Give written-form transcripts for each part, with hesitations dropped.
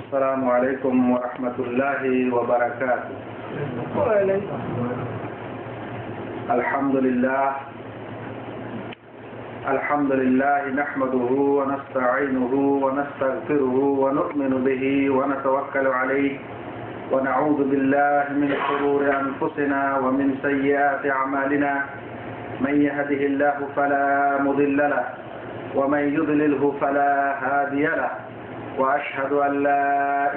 السلام عليكم ورحمة الله وبركاته. الحمد لله نحمده ونستعينه ونستغفره ونؤمن به ونتوكل عليه ونعوذ بالله من شرور أنفسنا ومن سيئات أعمالنا. من يهده الله فلا مضل له ومن يضلله فلا هادي له وأشهد أن لا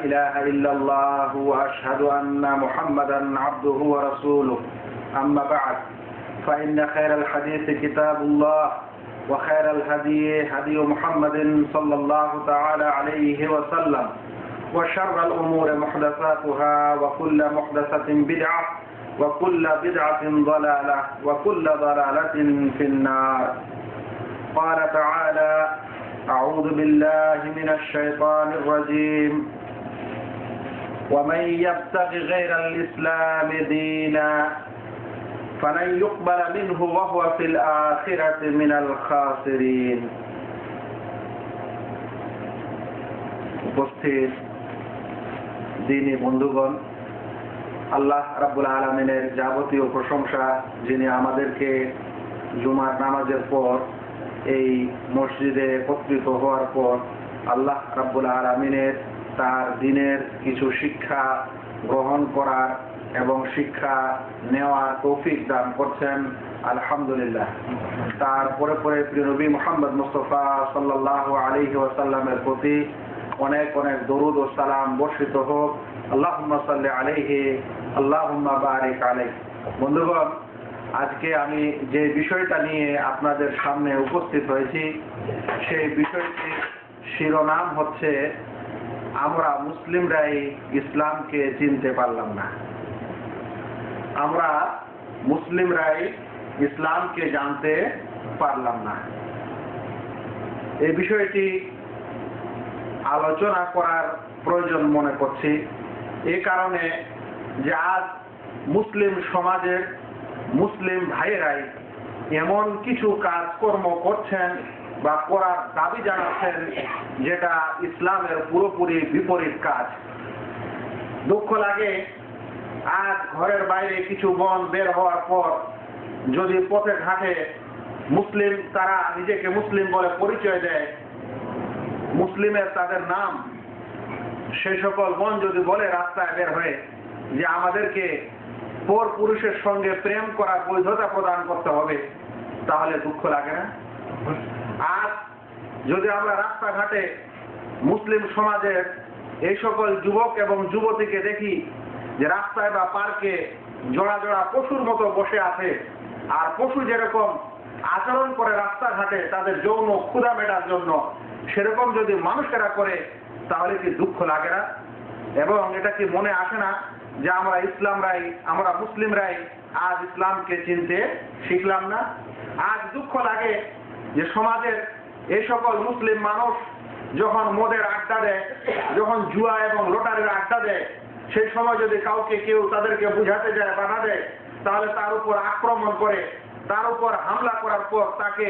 إله إلا الله وأشهد أن محمدا عبده ورسوله. أما بعد فإن خير الحديث كتاب الله وخير الهدي هدي محمد صلى الله تعالى عليه وسلم وشر الأمور محدثاتها وكل محدثة بدعة وكل بدعة ضلالة وكل ضلالة في النار. قال تعالى: أعوذ بالله من الشيطان الرجيم: ومن يبتغ غير الإسلام دينا فلن يقبل منه وهو في الآخرة من الخاسرين. উপস্থিত দ্বীনী বন্ধুগণ, আল্লাহ রাব্বুল আলামিনের যাবতীয় প্রশংসা, যিনি আমাদেরকে জুমার নামাজের পর এই মসজিদে একত্রিত হওয়ার পর আল্লাহ রাব্বুল আলামিনের তার দ্বীনের কিছু শিক্ষা গ্রহণ করার এবং শিক্ষা নেওয়ার তৌফিক দান করছেন। আলহামদুলিল্লাহ। তারপরে প্রিয় নবী মুহাম্মদ মুস্তাফা সাল্লাল্লাহু আলাইহি ওয়াসাল্লামের প্রতি অনেক অনেক দরুদ ও সালাম বর্ষিত হোক। আল্লাহুম্মা সাল্লি আলাইহি আল্লাহুম্মা বারিক আলাইহি। বন্ধুগণ, আজকে আমি যে বিষয়টা নিয়ে আপনাদের সামনে উপস্থিত হয়েছি, সেই বিষয়টির শিরোনাম হচ্ছে আমরা মুসলিমরাই ইসলামকে চিনতে পারলাম না। আমরা মুসলিমরাই ইসলামকে জানতে পারলাম না। এই বিষয়টি আলোচনা করার প্রয়োজন মনে করছি এই কারণে যে আজ মুসলিম সমাজের মুসলিম ভাইয়েরাই এমন কিছু কাজকর্ম করছেন বা করার দাবি জানাচ্ছেন যেটা ইসলামের পুরোপুরি বিপরীত কাজ। দুঃখ লাগে, আজ ঘরের বাইরে কিছু বোন বের হওয়ার পর যদি পথে ঘাটে মুসলিম, তারা নিজেকে মুসলিম বলে পরিচয় দেয়, মুসলিমের তাদের নাম, সেই সকল বোন যদি বলে রাস্তায় বের হয়ে যে আমাদেরকে পর পুরুষের সঙ্গে প্রেম করার বৈধতা প্রদান করতে হবে, তাহলে দুঃখ লাগে না? আজ যদি আমরা রাস্তাঘাটে মুসলিম সমাজের এই সকল যুবক এবং যুবতীকে দেখি যে রাস্তায় বা পার্কে জোড়া জোড়া পশুর মতো বসে আছে, আর পশু যেরকম আচরণ করে রাস্তাঘাটে তাদের যৌন ক্ষুধা মেটার জন্য, সেরকম যদি মানুষেরা করে, তাহলে কি দুঃখ লাগে না? এবং এটা কি মনে আসে না যে আমরা মুসলিমরাই আজ ইসলামকে চিনতে শিখলাম না? আজ দুঃখ লাগে যে সমাজের এই সকল মুসলিম মানুষ যখন মদের আড্ডা দেয়, যখন জুয়া এবং লটারির আড্ডা দেয়, সেই সময় যদি কাউকে কেউ তাদেরকে বুঝাতে যায়, বাধা দেয়, তাহলে তার উপর আক্রমণ করে, তার উপর হামলা করার পর তাকে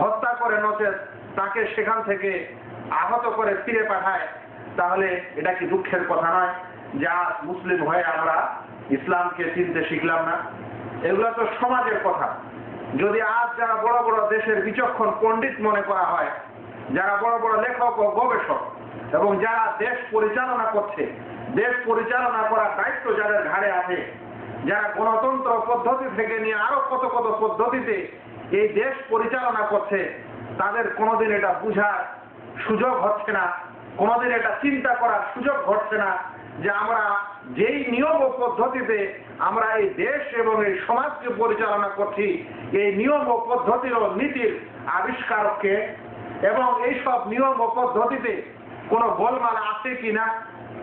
হত্যা করে, নচেত তাকে সেখান থেকে আহত করে ফিরে পাঠায়। তাহলে এটা কি দুঃখের কথা নয় যে আজ মুসলিম হয়ে আমরা ইসলামকে চিনতে শিখলাম না? এগুলো তো সমাজের কথা। যদি আজ যারা বড় বড় দেশের বিচক্ষণ পণ্ডিত মনে করা হয়, যারা বড় বড় লেখক ও গবেষক এবং যারা দেশ পরিচালনা করছে, দেশ পরিচালনা করার দায়িত্ব যাদের ঘাড়ে আছে, যারা গণতন্ত্র পদ্ধতি থেকে নিয়ে আরো কত কত পদ্ধতিতে এই দেশ পরিচালনা করছে, তাদের কোনোদিন এটা বুঝার সুযোগ হচ্ছে না, কোনোদিন এটা চিন্তা করার সুযোগ ঘটছে না যে আমরা যেই নিয়ম ও পদ্ধতিতে আমরা এই দেশ এবং এই সমাজকে পরিচালনা করছি, এই নিয়ম ও পদ্ধতির ও নীতির আবিষ্কারককে, এবং এই সব নিয়ম ও পদ্ধতিতে কোনো গোলমাল আছে কিনা,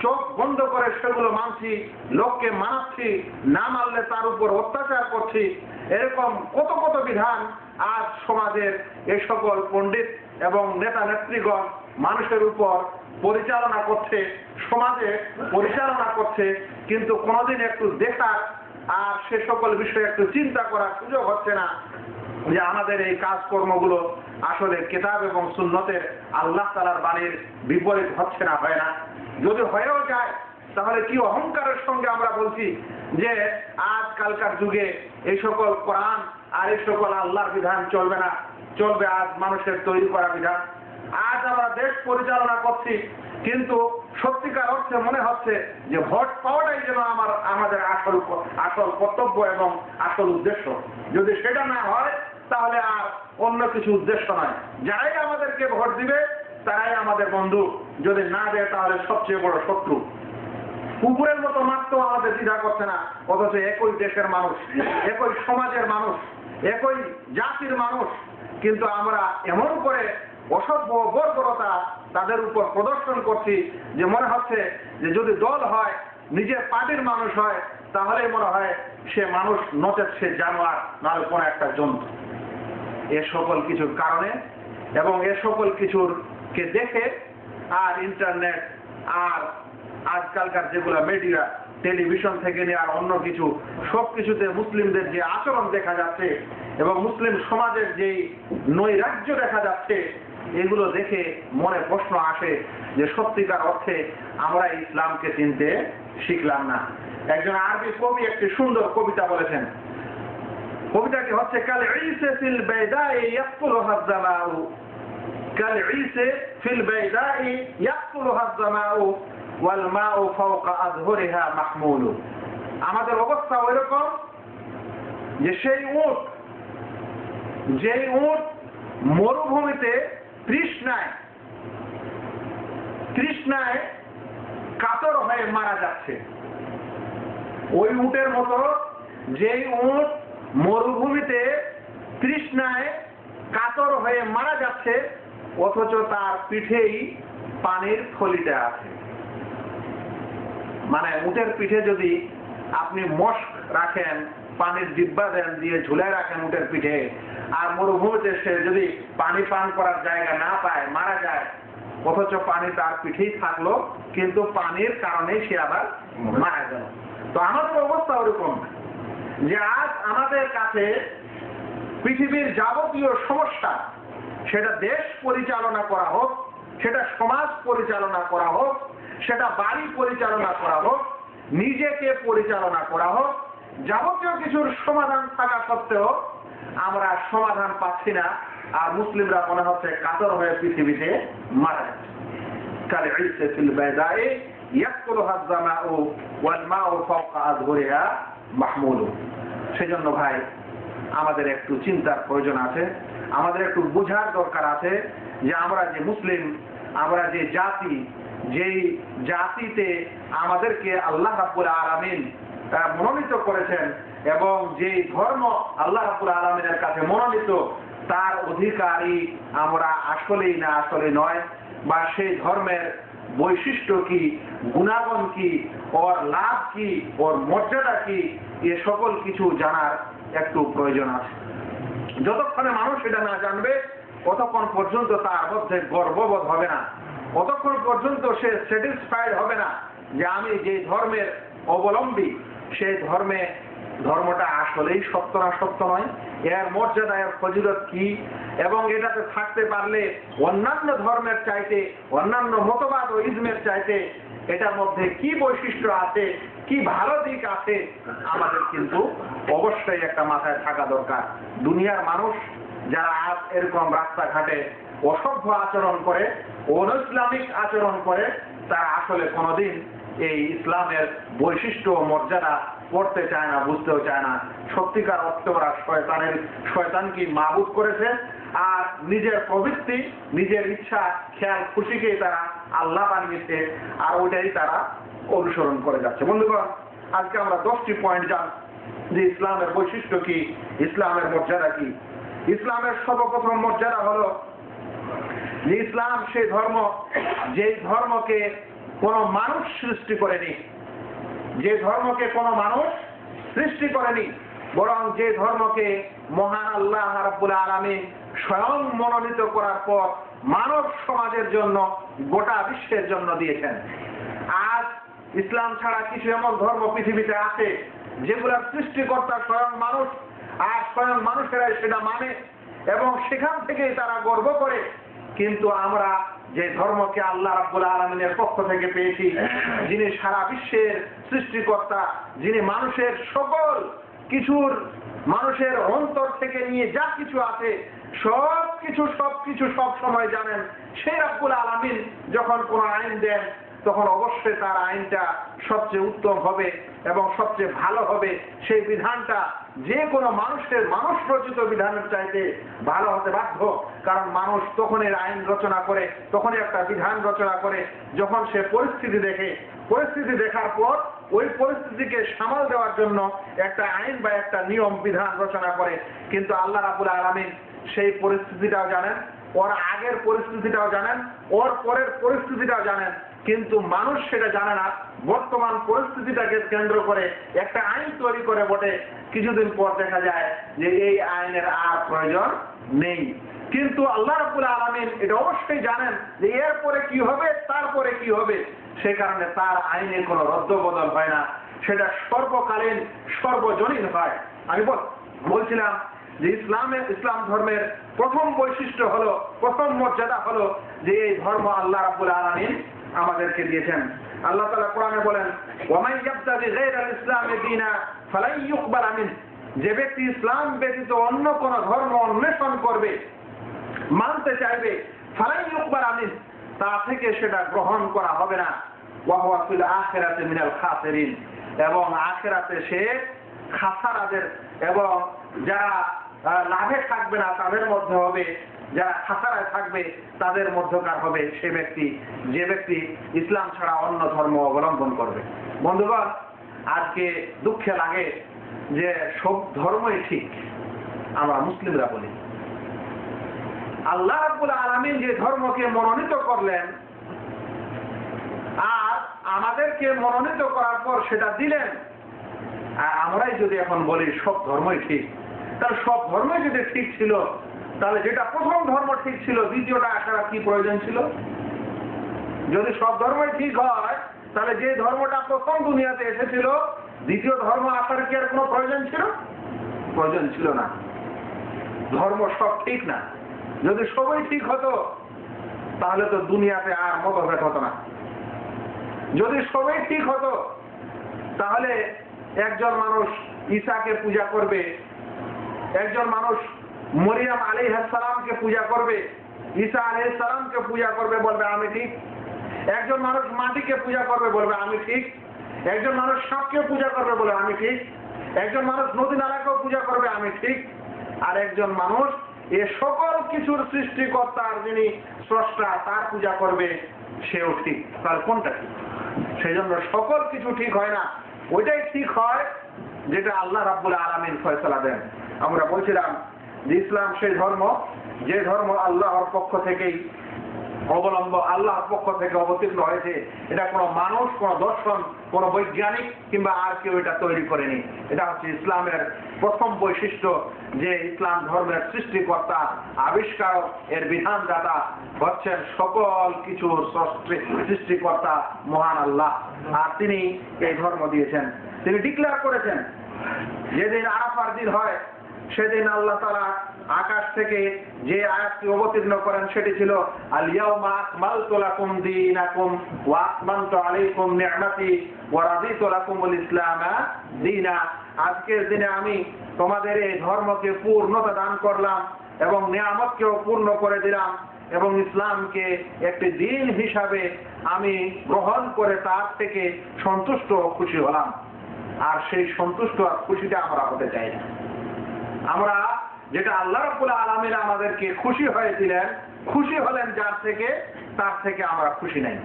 চোখ বন্ধ করে সেগুলো মানছি, লোককে মানাচ্ছি, না মানলে তার উপর অত্যাচার করছি, এরকম কত কত বিধান আজ সমাজের এই সকল পণ্ডিত এবং নেতা নেত্রীগণ মানুষের উপর পরিচালনা করছে, সমাজে পরিচালনা করছে, কিন্তু কোনোদিন একটু দেখার আর সে সকল বিষয়ে একটু চিন্তা করার সুযোগ হচ্ছে না যে আমাদের এই কাজকর্মগুলো আসলে কিতাব এবং সুন্নতের আল্লাহ তাআলার বাণীর বিপরীত হচ্ছে না, হয় না? যদি হয়েও যায় তাহলে কি অহংকারের সঙ্গে আমরা বলছি যে আজকালকার যুগে এই সকল কোরআন আর এই সকল আল্লাহর বিধান চলবে না, চলবে আজ মানুষের তৈরি করা বিধান। আজ আমরা দেশ পরিচালনা করছি, কিন্তু সত্যিকার অর্থে মনে হচ্ছে যে ভোট পাওয়াটাই যেন আমাদের আসল কর্তব্য এবং আসল উদ্দেশ্য। যদি সেটা না হয় তাহলে আর অন্য কিছু উদ্দেশ্য নয়। যারাই আমাদেরকে ভোট দিবে তারাই আমাদের বন্ধু, যদি না দেয় তাহলে সবচেয়ে বড় শত্রু। কুকুরের মতো মাত্র আমাদের দ্বিধা করছে না, অথচ একই দেশের মানুষ, একই সমাজের মানুষ, একই জাতির মানুষ, কিন্তু আমরা এমন করে অসভ্য বর্বরতা তাদের উপর প্রদর্শন করছি যে মনে হচ্ছে যে যদি দল হয়, নিজের পার্টির মানুষ হয়, তাহলেই মনে হয় সে মানুষ, নচেত সে জানোয়ার, নাহলে কোনো একটা জন্তু। এ সকল কিছুর কারণে এবং এ সকল কিছুরকে দেখে আর ইন্টারনেট আর আজকালকার যেগুলো মিডিয়া, টেলিভিশন থেকে নিয়ে আর অন্য কিছু, সবকিছুতে মুসলিমদের যে আচরণ দেখা যাচ্ছে এবং মুসলিম সমাজের যে নৈরাজ্য দেখা যাচ্ছে, এগুলো দেখে মনে প্রশ্ন আসে যে সত্যিকার অর্থে আমরা ইসলামকে চিনতে শিখলাম না। একজন আরবি কবি একটি সুন্দর কবিতা বলেছেন। কবিতাটি হচ্ছে কাল ঈসে ফিল বাইদাই ইয়াকতুলুহা আয-যামাউ, কাল ঈসে ফিল বাইদাই ইয়াকতুলুহা আয-যামাউ ওয়াল মাউ ফাওকা আযহুরিহা মাহমুল। আমাদের অবস্থা ওইরকম যে সেই উট, যেই উট মরুভূমিতে তৃষ্ণায় কাতর হয়ে মারা যাচ্ছে, ওই উটের মতো যেই উট মরুভূমিতে তৃষ্ণায় কাতর হয়ে মারা যাচ্ছে, অথচ তার পিঠেই পানির থলিটা আছে। মানে উটের পিঠে যদি আপনি মস্ক রাখেন, পানির ডিব্বা দেন, দিয়ে ঝুলায় রাখেন উটের পিঠে, আর মরুভূমিতে সে যদি পানি পান করার জায়গা না পায়, মারা যায়, অথচ পানি তার পিঠেই থাকলো, কিন্তু পানির কারণেই সে আবার মারা গেল। তো আমাদের অবস্থা ওরকম যে আজ আমাদের কাছে পৃথিবীর যাবতীয় সমস্যা, সেটা দেশ পরিচালনা করা হোক, সেটা সমাজ পরিচালনা করা হোক, সেটা বাড়ি পরিচালনা করা হোক, নিজেকে পরিচালনা করা হোক, যাবতীয় কিছুর সমাধান থাকা সত্ত্বেও আমরা সমাধান পাচ্ছি না, আর মুসলিমরা মনে হচ্ছে কাতর হয়ে পৃথিবীতে মারা যাচ্ছে। কাল ঈসে ফিল বাইদাই ইয়াকতুলুহা আয-যামাউ ওয়াল মাউ ফাওকা আযহুরিহা মাহমুল। সেজন্য ভাই আমাদের একটু চিন্তার প্রয়োজন আছে, আমাদের একটু বোঝার দরকার আছে যে আমরা যে মুসলিম, আমরা যে জাতি, যেই জাতিতে আমাদেরকে আল্লাহ রাব্বুল আলামিন মনোনীত করেছেন এবং যেই ধর্ম আল্লাহ রাব্বুল আলামিনের কাছে মনোনীত, তার অধিকারী আমরা আসলেই না আসলে নয়, বা সেই ধর্মের বৈশিষ্ট্য কি, গুণাগুণ কি, ওর লাভ কি, ওর মর্যাদা কি, এ সকল কিছু জানার একটু প্রয়োজন আছে। যতক্ষণে মানুষ এটা না জানবে ততক্ষণ পর্যন্ত তার মধ্যে গর্ববোধ হবে না, ততক্ষণ পর্যন্ত সে স্যাটিসফাইড হবে না যে আমি যে ধর্মের অবলম্বী, সেই ধর্মটা আসলেই সত্য না সত্য নয়, এর মর্যাদা, এর ফজিলত কি, এবং এটাতে থাকতে পারলে অন্যান্য ধর্মের চাইতে, অন্যান্য মতবাদ ও ইজমের চাইতে এটার মধ্যে কি বৈশিষ্ট্য আছে, কি ভালো দিক আছে, আমাদের কিন্তু অবশ্যই একটা মাথায় থাকা দরকার। দুনিয়ার মানুষ যারা আজ এরকম রাস্তাঘাটে অসভ্য আচরণ করে, অনৈসলামিক আচরণ করে, তারা আসলে কোনোদিন এই ইসলামের বৈশিষ্ট্য ও মর্যাদা পড়তে চায় না, বুঝতেও চায় না। সত্যিকার অর্থে ওরা শয়তানকে মাবুদ করেছে, আর নিজের প্রবৃত্তি, নিজের ইচ্ছা, খেয়াল খুশিকেই তারা আল্লাহ বানিয়েছে, আর ওইটাই তারা অনুসরণ করে যাচ্ছে। বন্ধুগণ, আজকে আমরা 10টি পয়েন্ট জান যে ইসলামের বৈশিষ্ট্য কি, ইসলামের মর্যাদা কি। ইসলামের সর্বপ্রথম মর্যাদা হলো যে ইসলাম সেই ধর্ম, যেই ধর্মকে কোন মানুষ সৃষ্টি করেনি, যে ধর্মকে কোন মানুষ সৃষ্টি করেনি, বরং যে ধর্মকে মহান আল্লাহ রাব্বুল আলামিন স্বয়ং মনোনীত করার পর মানব সমাজের জন্য, গোটা বিশ্বের জন্য দিয়েছেন। আজ ইসলাম ছাড়া কিছু এমন ধর্ম পৃথিবীতে আছে যেগুলোর সৃষ্টিকর্তা স্বয়ং মানুষ, আর স্বয়ং মানুষেরাই সেটা মানে এবং সেখান থেকেই তারা গর্ব করে। কিন্তু আমরা যে ধর্মকে আল্লাহ রাব্বুল আলামিনের পক্ষ থেকে পেয়েছি, যিনি সারা বিশ্বের সৃষ্টিকর্তা, যিনি মানুষের সকল কিছুর, মানুষের অন্তর থেকে নিয়ে যা কিছু আছে সবকিছু সব সময় জানেন, সেই রাব্বুল আলামিন যখন কোন আইন দেন তখন অবশ্যই তার আইনটা সবচেয়ে উত্তম হবে এবং সবচেয়ে ভালো হবে। সেই বিধানটা যে কোনো মানুষ রচিত বিধানের চাইতে ভালো হতে বাধ্য। কারণ মানুষ তখনই আইন রচনা করে, তখনই একটা বিধান রচনা করে যখন সে পরিস্থিতি দেখে। পরিস্থিতি দেখার পর ওই পরিস্থিতিকে সামাল দেওয়ার জন্য একটা আইন বা একটা নিয়ম বিধান রচনা করে। কিন্তু আল্লাহ রাব্বুল আলামিন সেই পরিস্থিতিটাও জানেন, ওর আগের পরিস্থিতিটাও জানেন, ওর পরের পরিস্থিতিটাও জানেন, কিন্তু মানুষ সেটা জানে না। বর্তমান পরিস্থিতিটাকে কেন্দ্র করে একটা আইন তৈরি করে বটে, কিছুদিন পর দেখা যায় যে এই আইনের আর প্রয়োজন নেই। কিন্তু আল্লাহ রাব্বুল আলামিন এটা অবশ্যই জানেন যে এরপরে কি হবে, তারপরে কি হবে। সেই কারণে তার আইনে কোনো রদ্দবদল হয় না, সেটা সর্বকালীন সর্বজনীন হয়। আমি বলছিলাম যে ইসলাম ধর্মের প্রথম বৈশিষ্ট্য হলো, প্রথম মর্যাদা হলো যে এই ধর্ম আল্লাহ রাব্বুল আলামিন আমাদেরকে দিয়েছেন। আল্লাহ তাআলা কোরআনে বলেন, ওয়ামান ইয়াবতাগি গায়রাল ইসলামি দীনা ফালাই ইউকবাল মিনহু, যে ব্যক্তি ইসলাম ব্যতীত অন্য কোন ধর্ম অন্বেষণ করবে, মানতে চাইবে, ফালাই ইউকবাল মিনহু, তা থেকে সেটা গ্রহণ করা হবে না। ওয়া হুয়া ফিল আখিরাতি মিনাল খাসিরিন, এবং আখিরাতে সে খাসারাদের এবং যারা লাভে থাকবে না তাদের মধ্যে হবে, যারা খাসারায় থাকবে তাদের মধ্যকার হবে সে ব্যক্তি, যে ব্যক্তি ইসলাম ছাড়া অন্য ধর্ম অবলম্বন করবে। বন্ধুগণ, আজকে দুঃখে লাগে যে সব ধর্মই ঠিক আমরা মুসলিমরা বলি। আল্লাহ রাব্বুল আলামিন যে ধর্মকে মনোনীত করলেন আর আমাদেরকে মনোনীত করার পর সেটা দিলেন, আর আমরাই যদি এখন বলি সব ধর্মই ঠিক, তাহলে সব ধর্মই যদি ঠিক ছিল, তাহলে যেটা প্রথম ধর্ম ঠিক ছিল দ্বিতীয়টা আসার কি প্রয়োজন ছিল? যদি সব ধর্মই ঠিক হয় তাহলে যে ধর্মটা প্রথম দুনিয়াতে এসেছিল দ্বিতীয় ধর্ম আসার কি আর কোনো প্রয়োজন ছিল? প্রয়োজন ছিল না। ধর্ম সব ঠিক না। যদি সবই ঠিক হতো তাহলে তো দুনিয়াতে আর মতভেদ হতো না। যদি সবই ঠিক হতো তাহলে একজন মানুষ ঈসাকে পূজা করবে, একজন মানুষ মরিয়ম আলাইহিস সালামকে পূজা করবে, ঈসা আলাইহিস সালামকে পূজা করবে, বলবে আমি ঠিক। একজন মানুষ মাটিকে পূজা করবে, বলবে আমি ঠিক। একজন মানুষ সাপকে পূজা করবে, বলে আমি ঠিক। একজন মানুষ নদী নালাকেও পূজা করবে, আমি ঠিক। আর একজন মানুষ এ সকল কিছুর সৃষ্টিকর্তার যিনি স্রষ্টা তার পূজা করবে, সেও ঠিক। তাহলে কোনটা ঠিক? সেই জন্য সকল কিছু ঠিক হয় না, ওইটাই ঠিক হয় যেটা আল্লাহ রাব্বুল আলামিন ফয়সালা দেন। আমরা বলছিলাম যে ইসলাম সেই ধর্ম যে ধর্ম আল্লাহর পক্ষ থেকেই আল্লাহর পক্ষ থেকে অবতীর্ণ হয়েছে। এটা কোনো মানুষ, কোনো দর্শন, কোনো বৈজ্ঞানিক কিংবা আর কেউ এটা তৈরি করেনি। এটা হচ্ছে ইসলামের প্রথম বৈশিষ্ট্য, যে ইসলাম ধর্মের সৃষ্টিকর্তা, আবিষ্কারক, এর বিধানদাতা হচ্ছেন সকল কিছুর সৃষ্টিকর্তা মহান আল্লাহ। আর তিনি এই ধর্ম দিয়েছেন, তিনি ডিক্লেয়ার করেছেন। যেদিন আরাফার দিন হয় সেদিন আল্লাহ তাআলা আকাশ থেকে যে আয়াতটি অবতীর্ণ করেন সেটি ছিল আল ইয়াউমা আকমালতু লাকুম দীনাকুম ওয়া আতমামতু আলাইকুম নি'মাতি ওয়া রাদিতু লাকুমুল ইসলামা দীনা। আজকের দিনে আমি তোমাদের এই ধর্মকে পূর্ণতা দান করলাম এবং নিয়ামতকেও পূর্ণ করে দিলাম এবং ইসলামকে একটি দিন হিসাবে আমি গ্রহণ করে তার থেকে সন্তুষ্ট ও খুশি হলাম। আর সেই সন্তুষ্ট আর খুশিটা আমরা হতে চাই না। আমরা যেটা আল্লাহ রাব্বুল আলামিন আমাদেরকে খুশি হয়েছিলেন, খুশি হলেন যার থেকে, তার থেকে আমরা খুশি নাই।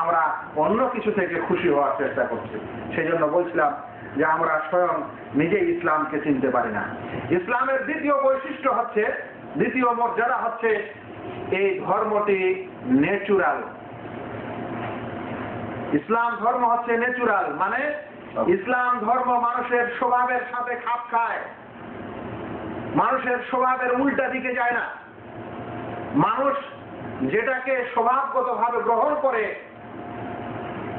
আমরা অন্য কিছু থেকে খুশি হওয়ার চেষ্টা করছি। সেই জন্য বলছিলাম যে আমরা স্বয়ং নিজেই ইসলামকে চিনতে পারি না। ইসলামের দ্বিতীয় বৈশিষ্ট্য হচ্ছে, দ্বিতীয় মর্যাদা হচ্ছে এই ধর্মটি ন্যাচুরাল। ইসলাম ধর্ম হচ্ছে ন্যাচুরাল, মানে ইসলাম ধর্ম মানুষের স্বভাবের সাথে খাপ খায়, মানুষের স্বভাবের উল্টা দিকে যায় না। মানুষ যেটাকে স্বভাবগতভাবে গ্রহণ করে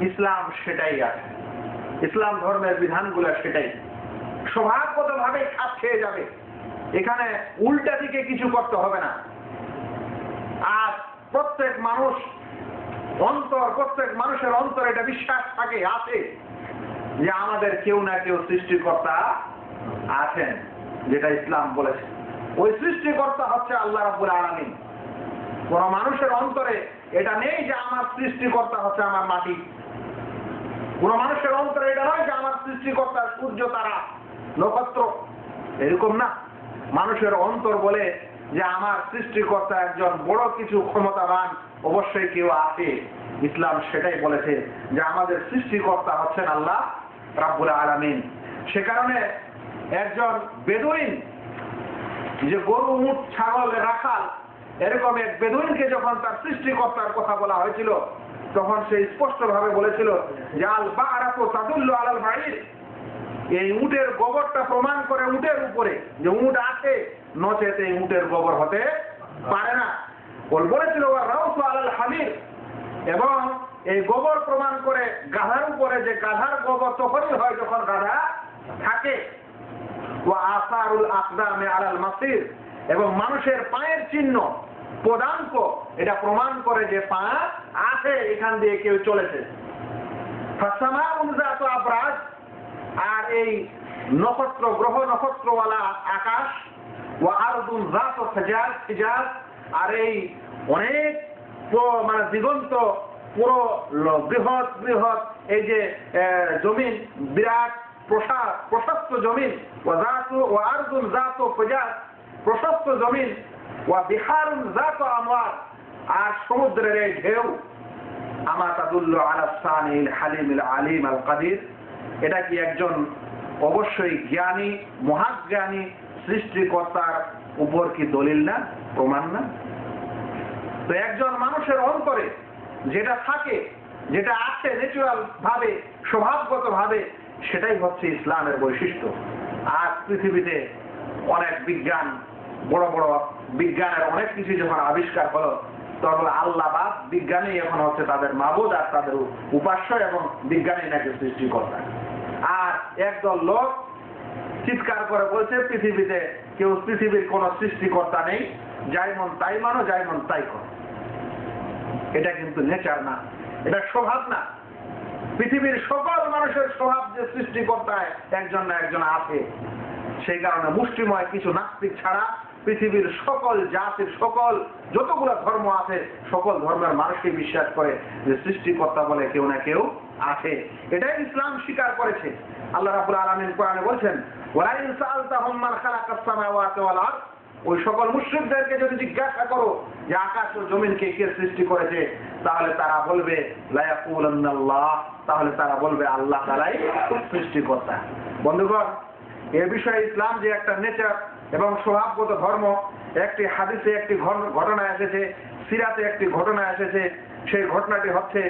ইসলাম সেটাই আছে, ইসলাম ধর্মের বিধানগুলো সেটাই। স্বভাবগতভাবে খাপ খেয়ে যাবে। এখানে উল্টা দিকে কিছু করতে হবে না। আর প্রত্যেক মানুষের অন্তর এটা বিশ্বাস থাকে, আছে যে আমাদের কেউ না কেউ সৃষ্টিকর্তা আছেন, যেটা ইসলাম বলেছে। ওই সৃষ্টিকর্তা হচ্ছে আল্লাহ রাব্বুল আলামিন। কোন মানুষের অন্তরে এটা নেই যে আমার সৃষ্টিকর্তা হচ্ছে আমার মাটি। কোন মানুষের অন্তরে এটা নয় যে আমার সৃষ্টিকর্তা সূর্য, তারা, নক্ষত্র, এরকম না। মানুষের অন্তর বলে যে আমার সৃষ্টিকর্তা একজন বড় কিছু ক্ষমতাবান, অবশ্যই কেউ আছে। ইসলাম সেটাই বলেছে যে আমাদের সৃষ্টিকর্তা হচ্ছেন আল্লাহ রাব্বুল আলামিন। সে কারণে একজন বেদুইন, যে গরু, উট, ছাগল রাখাল, এরকম এক বেদুইনকে যখন তার সৃষ্টিকর্তার কথা বলা হয়েছিল, তখন সে স্পষ্টভাবে বলেছিল যে আল বারাতু তাদুল্লু আলাল বাঈর, এই উটের গোবরটা প্রমাণ করে উটের উপরে যে উট আছে, নচেত এই উটের গোবর হতে পারে না। বলেছিল রাউসু আলাল হামির, এবং এই গোবর প্রমাণ করে গাধার উপরে যে গাধার গোবর তখনই হয় যখন গাধা থাকে। ওয়া আসারুল আকদামে আলাল মাসির, এবং মানুষের পায়ের চিহ্ন, পদাঙ্ক, এটা প্রমাণ করে যে পা আছে, এখান দিয়ে কেউ চলেছে। ফাসামাউন যাতু আবরাজ, আর এই নক্ষত্র, গ্রহ নক্ষত্রওয়ালা আকাশ, ওয়া আরদুন যাতু হিজাজ, আর এই অনেক মানে দিগন্ত, পুরো বৃহৎ বৃহৎ এই যে জমিন, বিরাট প্রশস্ত জমিন, ওয়া আরদুন যাতু হিজাজ, প্রশস্ত জমিন, ওয়া বিহারুন যাতু আমওয়ার, আর সমুদ্রের এই ঢেউ। আমা তাদুল্লু আলা সানিল হালিমিল আলিম আল কাদির, এটা কি একজন অবশ্যই জ্ঞানী, মহাজ্ঞানী সৃষ্টিকর্তার উপর কি দলিল না, প্রমাণ না? তো একজন মানুষের অন্তরে যেটা থাকে, যেটা আছে ন্যাচুরাল ভাবে, স্বভাবগত ভাবে, সেটাই হচ্ছে ইসলামের বৈশিষ্ট্য। আর পৃথিবীতে অনেক বিজ্ঞান, বড় বড় বিজ্ঞানের অনেক কিছু যখন আবিষ্কার হলো, তখন আল্লাহবাদ বিজ্ঞানী এখন হচ্ছে তাদের মাবুদ আর তাদের উপাস্য, এবং বিজ্ঞানী নাকি সৃষ্টিকর্তা। আর একদল লোক চিৎকার করে বলছে পৃথিবীতে পৃথিবীর কোন সৃষ্টিকর্তা নেই, যাই মন তাই মানো, যাই মন তাই করো। এটা কিন্তু নেচার না, এটা স্বভাব না। পৃথিবীর সকল মানুষের স্বভাব যে সৃষ্টিকর্তায় একজন না একজন আছে। সেই কারণে মুষ্টিময় কিছু নাস্তিক ছাড়া পৃথিবীর সকল জাতির, সকল যতগুলো ধর্ম আছে, সকল ধর্মের মানুষকে বিশ্বাস করে যে সৃষ্টিকর্তা বলে কেউ না কেউ আছে। এটাই ইসলাম স্বীকার করেছে। আল্লাহ রাব্বুল আলামিন কোরআনে বলছেন, ওয়ালা ইন সাআলতাহুম মান খালাকাস সামাওয়াতি ওয়াল আরদ, ওই সকল মুশরিকদেরকে যদি জিজ্ঞাসা করো যে আকাশ ও জমিনকে কে সৃষ্টি করেছে, তাহলে তারা বলবে লা ইয়াকুলুনাল্লাহ, তাহলে তারা বলবে আল্লাহ তাআলাই সৃষ্টিকর্তা। বন্ধুগণ, এই বিষয়ে ইসলাম যে একটা নেচার এবং স্বভাবগত ধর্ম, একটি হাদিসে একটি ঘটনা এসেছে, সিরাতে একটি ঘটনা এসেছে। সেই ঘটনাটি হচ্ছে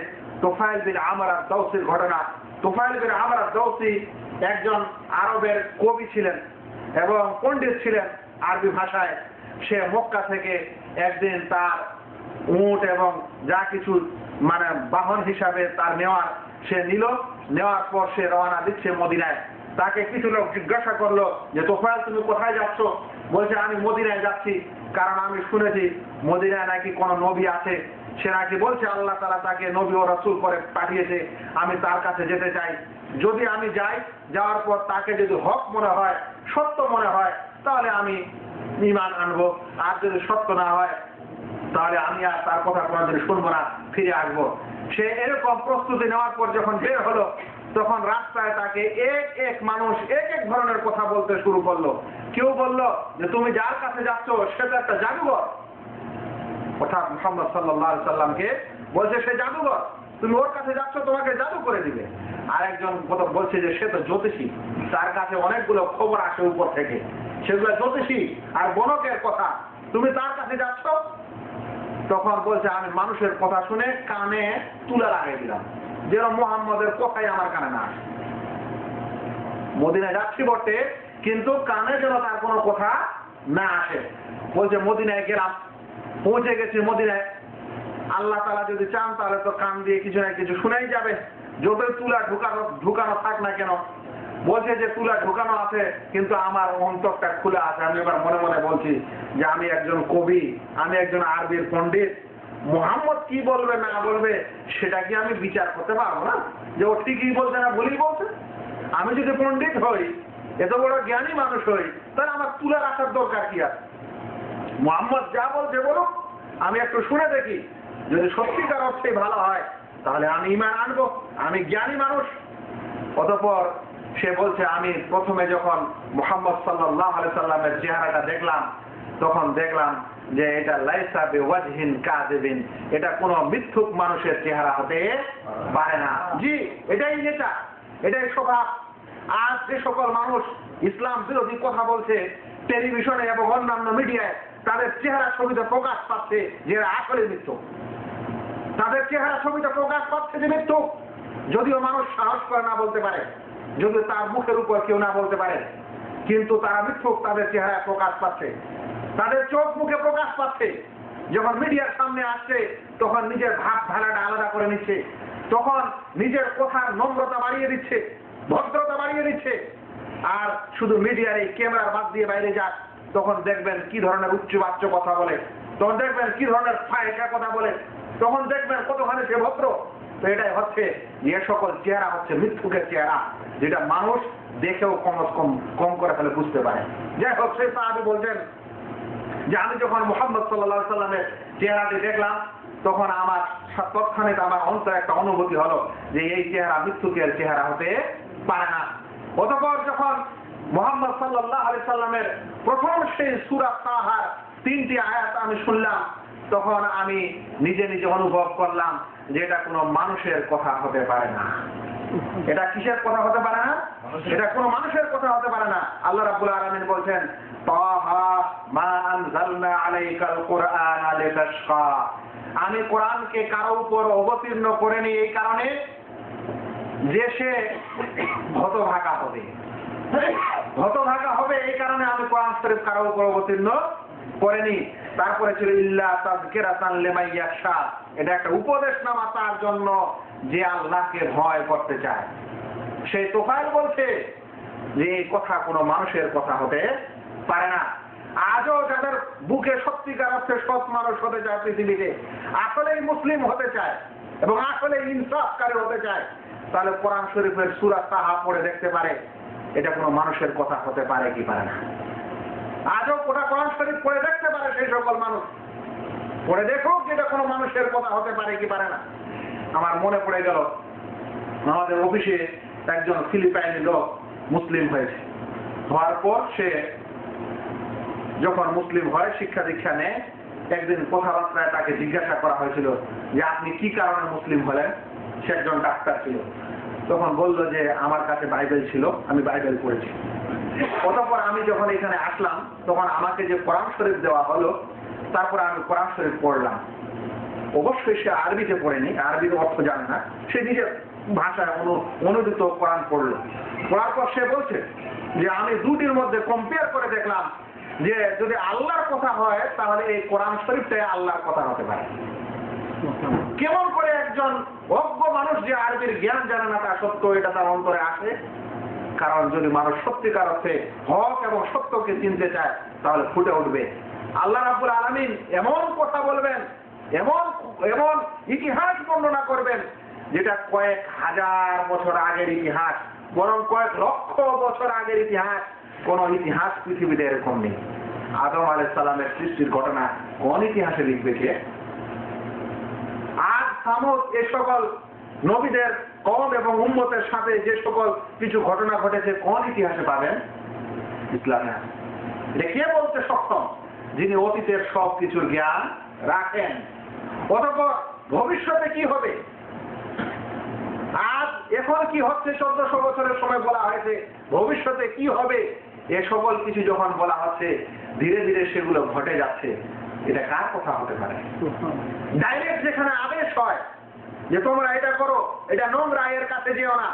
তুফাইল বিন আমর আদ-দাওসির ঘটনা। তুফাইল বিন আমর আদ-দাওসি একজন আরবের কবি ছিলেন এবং পণ্ডিত ছিলেন আরবি ভাষায়। সে মক্কা থেকে একদিন তার উট এবং যা কিছু মানে বাহন হিসাবে তার সে নিল। নেওয়ার পর সে রওনা দিচ্ছে মদিনায়। তাকে কিছু লোক জিজ্ঞাসা করলো যে তুফাইল, তুমি কোথায় যাচ্ছ? বলছে আমি মদিনায় যাচ্ছি, কারণ আমি শুনেছি মদিনায় নাকি কোন নবী আছে। সে নাকি বলছে আল্লাহ তাআলা তাকে নবী ও রাসূল করে পাঠিয়েছে, আমি তার কাছে যেতে চাই। যদি আমি যাই, যাওয়ার পর তাকে যদি হক মনে হয়, সত্য মনে হয়, তাহলে আমি ঈমান আনবো। আর যদি সত্য না হয়, তাহলে আমি আর তার কথা কোনোদিন শুনবো না, ফিরে আসবো। সে এরকম প্রস্তুতি নেওয়ার পর যখন বের হলো, তখন রাস্তায় তাকে এক এক মানুষ এক এক ধরনের কথা বলতে শুরু করলো। কেউ বললো যে তুমি যার কাছে যাচ্ছ সে তো একটা জাদুঘর, অর্থাৎ মুহাম্মদ সাল্লাল্লাহু আলাইহি সাল্লামকে বলছে সে জাদুঘর, তুমি ওর কাছে যাচ্ছ, তোমাকে জাদু করে দিবে। আরেকজন বলছে যে সে তো জ্যোতিষী, তার কাছে অনেকগুলো খবর আসে উপর থেকে, সেগুলো জ্যোতিষী আর গণকের কথা, তুমি তার কাছে যাচ্ছ। তখন বলছে আমি মানুষের কথা শুনে কানে তুলা লাগিয়ে দিলাম, যেন মুহাম্মদের কথাই আমার কানে না আসে। মদিনায় যাচ্ছি বটে, কিন্তু কানে যেন তার কোনো কথা না আসে। বলছে মদিনায় গেলাম, পৌঁছে গেছি মদিনায়। আল্লাহ তাআলা যদি চান তাহলে তো কান দিয়ে কিছু না কিছু শোনাই যাবে, যতই তুলা ঢুকানো থাক না কেন। বলছে যে তুলা ঢোকানো আছে কিন্তু আমার অন্তরটা খোলা আছে। আমি এবার মনে মনে বলছি যে আমি একজন কবি, আমি একজন আরবির পণ্ডিত, মুহাম্মদ কি বলবে না বলবে সেটা কি আমি বিচার করতে পারবো না যে ও ঠিকই বলছে না ভুলই বলছে? আমি যদি পণ্ডিত হই, এত বড় জ্ঞানী মানুষ হই, তাহলে আমার তুলা রাখার দরকার কি আছে? মুহাম্মদ যা বলছে বলুক, আমি একটু শুনে দেখি, যদি সত্যিকার অর্থে ভালো হয় তাহলে আমি ঈমান আনবো, আমি জ্ঞানী মানুষ। অতঃপর সে বলছে আমি প্রথমে যখন মুহাম্মদ সাল্লাল্লাহু আলাইহি সাল্লামের চেহারাটা দেখলাম, তখন দেখলাম যে এটা লাইসা বিওয়াজহিন কাযিবিন, এটা কোনো মিথ্যুক মানুষের চেহারা হতে পারে না। জি, এটাই নেচার, এটাই স্বভাব। আজ যে সকল মানুষ ইসলাম বিরোধী কথা বলছে টেলিভিশনে এবং অন্যান্য মিডিয়ায়, তাদের চেহারা ছবিতে প্রকাশ পাচ্ছে যে এরা আসলে মিথ্যুক। তাদের চেহারা ছবিতে প্রকাশ পাচ্ছে যে মিথ্যুক, যদিও মানুষ সাহস করে না বলতে পারে, যদিও তার মুখের উপর কেউ না বলতে পারে, কিন্তু তারা মিথ্যুক তাদের চেহারায় প্রকাশ পাচ্ছে, তাদের চোখ মুখে প্রকাশ পাচ্ছে। যখন মিডিয়ার সামনে আসছে তখন নিজের ভাব ধারাটা আলাদা করে নিচ্ছে, তখন নিজের কথার নম্রতা বাড়িয়ে দিচ্ছে, ভদ্রতা বাড়িয়ে দিচ্ছে। আর শুধু মিডিয়ার এই ক্যামেরার বাদ দিয়ে বাইরে যাক, তখন দেখবেন কি ধরনের উচ্চবাচ্য কথা বলে, তখন দেখবেন কি ধরনের ফায়কা কথা বলে, তখন দেখবেন কতখানি সে ভদ্র। তো এটাই হচ্ছে যে সকল চেহারা হচ্ছে মিথ্যুকের চেহারা, যেটা মানুষ দেখেও কম করে ফেলে বুঝতে পারে। যাই হোক, সে সাহাবী বলছেন যে আমি যখন মুহাম্মদ সাল্লাল্লাহু আলাইহি সাল্লামের চেহারাটি দেখলাম, তখন আমার তৎক্ষণিক আমার অন্তরে একটা অনুভূতি হলো যে এই চেহারা মৃত্যুকের চেহারা হতে পারে না। অতঃপর যখন মুহাম্মদ সাল্লাল্লাহু আলাইহি সাল্লামের প্রথম সেই সূরা তাহার 3টি আয়াত আমি শুনলাম, তখন আমি নিজে নিজে অনুভব করলাম যে এটা কোনো মানুষের কথা হতে পারে না। এটা কিসের কথা হতে পারে না? এটা কোনো মানুষের কথা হতে পারে না। আল্লাহ রাব্বুল আলামিন বলছেন, তাহা মা আনজালনা আলাইকাল কুরআনা লিতাশকা, আমি কোরআনকে কারো উপর অবতীর্ণ করিনি এই কারণে যে সে হতভাগা হবে। হতভাগা হবে এই কারণে আমি কোরআন শরীফ কারো উপর অবতীর্ণ করিনি। তারপরে ছিল ইল্লা তাযকিরাতান লিমান ইয়াখশা, এটা একটা উপদেশনামা তার জন্য যে আল্লাহকে ভয় করতে চায়। সেই তোফায়েল বলছে যে এই কথা কোনো মানুষের কথা হতে পারে না। আজও যাদের বুকে সত্যিকার অর্থে সৎ মানুষ হতে চায় পৃথিবীতে, আসলেই মুসলিম হতে চায় এবং আসলে ইনসাফকারী হতে চায়, তাহলে কোরআন শরীফের সূরা তাহা পড়ে দেখতে পারে এটা কোনো মানুষের কথা হতে পারে কি পারে না। আজও কোরআন শরীফ পড়ে দেখতে পারে সেই সকল মানুষ, পড়ে দেখুক যেটা কোনো মানুষের কথা হতে পারে কি পারে না। আমার মনে পড়ে গেল, আমাদের অফিসে একজন ফিলিপাইনি লোক মুসলিম হয়েছে। হওয়ার পর সে যখন মুসলিম হয়, শিক্ষা দীক্ষা নেয়, একদিন কথাবার্তায় তাকে জিজ্ঞাসা করা হয়েছিল যে আপনি কি কারণে মুসলিম হলেন। সে একজন ডাক্তার ছিল। তখন বলল যে আমার কাছে বাইবেল ছিল, আমি বাইবেল পড়েছি। অতঃপর আমি যখন এখানে আসলাম তখন আমাকে যে কোরআন শরীফ দেওয়া হলো, তারপর আমি কোরআন শরীফ পড়লাম। অবশ্যই সে আরবিতে পড়েনি, আরবির অর্থ জানে না, সে নিজের ভাষায় অনুদিত কোরআন পড়লো। পড়ার পর সে বলছে যে আমি দুটির মধ্যে কম্পেয়ার করে দেখলাম যে যদি আল্লাহর কথা হয় তাহলে এই কোরআন শরীফটাই আল্লাহর কথা হতে পারে। কেমন করে একজন অজ্ঞ মানুষ যে আরবির জ্ঞান জানে না তা সত্য এটা তার অন্তরে আসে? কারণ যদি মানুষ সত্যিকার অর্থে হক এবং সত্যকে চিনতে চায় তাহলে ফুটে উঠবে। আল্লাহ রাব্বুল আলামিন এমন কথা বলবেন, এমন ইতিহাস বর্ণনা করবেন যেটা কয়েক হাজার বছর আগের ইতিহাস, বরং কয়েক লক্ষ বছর আগের ইতিহাস। কোন ইতিহাস পৃথিবীতে এরকম নেই। আদম আলাইহিস সালামের সৃষ্টির ঘটনা কোন ইতিহাসে লিখবে কে? আজ সামুদ এ সকল নবীদের কওম এবং উম্মতের সাথে যে সকল কিছু ঘটনা ঘটেছে কোন ইতিহাসে পাবেন? ইসলামে আছে। এটা কে বলতে সক্ষম? যিনি অতীতের সব কিছুর জ্ঞান রাখেন। অতঃপর ভবিষ্যতে কি হবে, আজ এখন কি হচ্ছে 1400 বছরের সময় বলা হয়েছে, ভবিষ্যতে কি হবে এ সকল কিছু যখন বলা হচ্ছে, ধীরে ধীরে সেগুলো ঘটে যাচ্ছে। এটা কার কথা হতে পারে? ডাইরেক্ট যেখানে আদেশ হয় যে তোমরা এটা করো, এটা নোংরা, এর কাছে যেও না,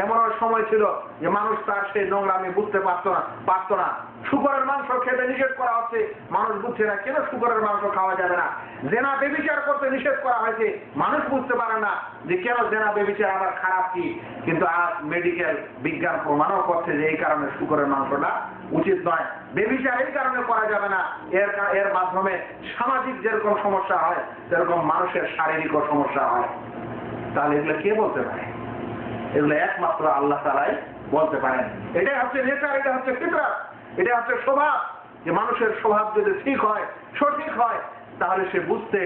এমনও সময় ছিল যে মানুষ তার সেই নোংরামি বুঝতে পারতো না। শূকরের মাংস খেতে নিষেধ করা হচ্ছে, মানুষ বুঝছে না কেন শূকরের মাংস খাওয়া যাবে না। জেনা বেবিচার করতে নিষেধ করা হয়েছে, মানুষ বুঝতে পারে না যে কেন জেনা বেবিচার আবার খারাপ কি। কিন্তু আজ মেডিকেল বিজ্ঞান প্রমাণও করছে যে এই কারণে শূকরের মাংসটা উচিত নয়। বেবিচার এই কারণে করা যাবে না, এর মাধ্যমে সামাজিক যেরকম সমস্যা হয় সেরকম মানুষের শারীরিক সমস্যা হয়। তাহলে এগুলো কে বলতে পারে? এগুলো একমাত্র আল্লাহ তাআলাই বলতে পারেন। এটাই হচ্ছে নেচার, এটা হচ্ছে ফিতরাত, এটা হচ্ছে স্বভাব। যে মানুষের স্বভাব যদি ঠিক হয়, সঠিক হয়, তাহলে সে বুঝতে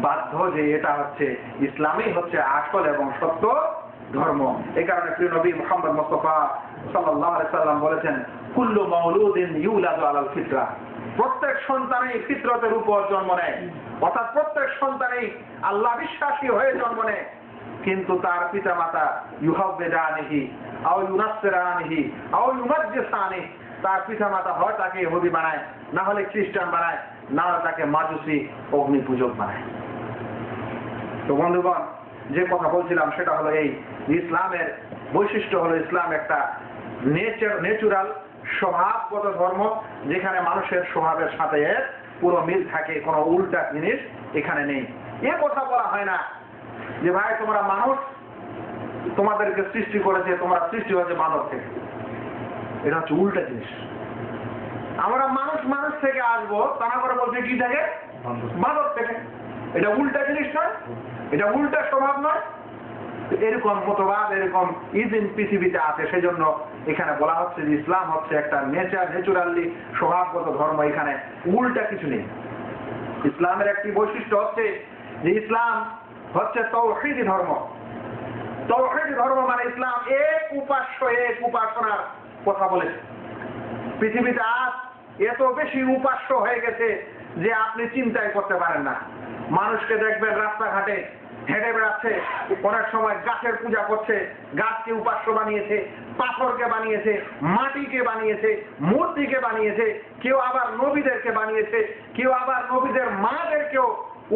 বাধ্য যে এটা হচ্ছে ইসলামই হচ্ছে আসল এবং সত্য ধর্ম। এই কারণে প্রিয় নবী মুহাম্মদ মুস্তাফা সাল্লাল্লাহু আলাইহি সাল্লাম বলেছেন, কুল্লু মাউলুদিন ইউলাদু আলাল ফিতরা। প্রত্যেক সন্তানই ফিতরতের উপর জন্ম নেয়, অর্থাৎ প্রত্যেক সন্তানই আল্লাহ বিশ্বাসী হয়ে জন্ম নেয়। কিন্তু তার পিতামাতা ইউহাব্বিদানিহি আও ইউনাসসিরানিহি আও ইউমাজ্জিসানিহি, তার পিতামাতা হয় তাকে ইহুদি বানায়, না হলে খ্রিস্টান বানায়, না হলে তাকে মাজুসি অগ্নি পূজক বানায়। তো বন্ধুগণ, যে কথা বলছিলাম সেটা হলো এই, ইসলামের বৈশিষ্ট্য হলো ইসলাম একটা ন্যাচুরাল স্বভাবগত ধর্ম, যেখানে মানুষের স্বভাবের সাথে পুরো মিল থাকে, কোনো উল্টা জিনিস এখানে নেই। এ কথা বলা হয় না যে ভাই তোমরা মানুষ, তোমাদেরকে সৃষ্টি করেছে, তোমরা সৃষ্টি হয়েছে মানব থেকে। এটা হচ্ছে উল্টা জিনিস। আমরা মানুষ থেকে আসবো, তা না করে বলছে কি থেকে? মানব থেকে। এটা উল্টা জিনিস নয়, এটা উল্টা স্বভাব নয়। এরকম মতবাদ, এরকম ইদিন পৃথিবীতে আছে। সেই জন্য এখানে বলা হচ্ছে যে ইসলাম হচ্ছে একটা ন্যাচুরালি স্বভাবগত ধর্ম, এখানে উল্টা কিছু নেই। ইসলামের একটি বৈশিষ্ট্য হচ্ছে যে ইসলাম হচ্ছে তাওহীদি ধর্ম। তাওহীদি ধর্ম মানে ইসলাম এক উপাস্য, এক উপাসনার কথা বলেছে। পৃথিবীতে আজ এত বেশি উপাস্য হয়ে গেছে যে আপনি চিন্তাই করতে পারেন না। মানুষকে দেখবেন রাস্তাঘাটে হেঁটে বেড়াচ্ছে, অনেক সময় গাছের পূজা করছে, গাছকে উপাস্য বানিয়েছে, পাথরকে বানিয়েছে, মাটিকে বানিয়েছে, মূর্তিকে বানিয়েছে, কেউ আবার নবীদেরকে বানিয়েছে, কেউ আবার নবীদের মাদেরকেও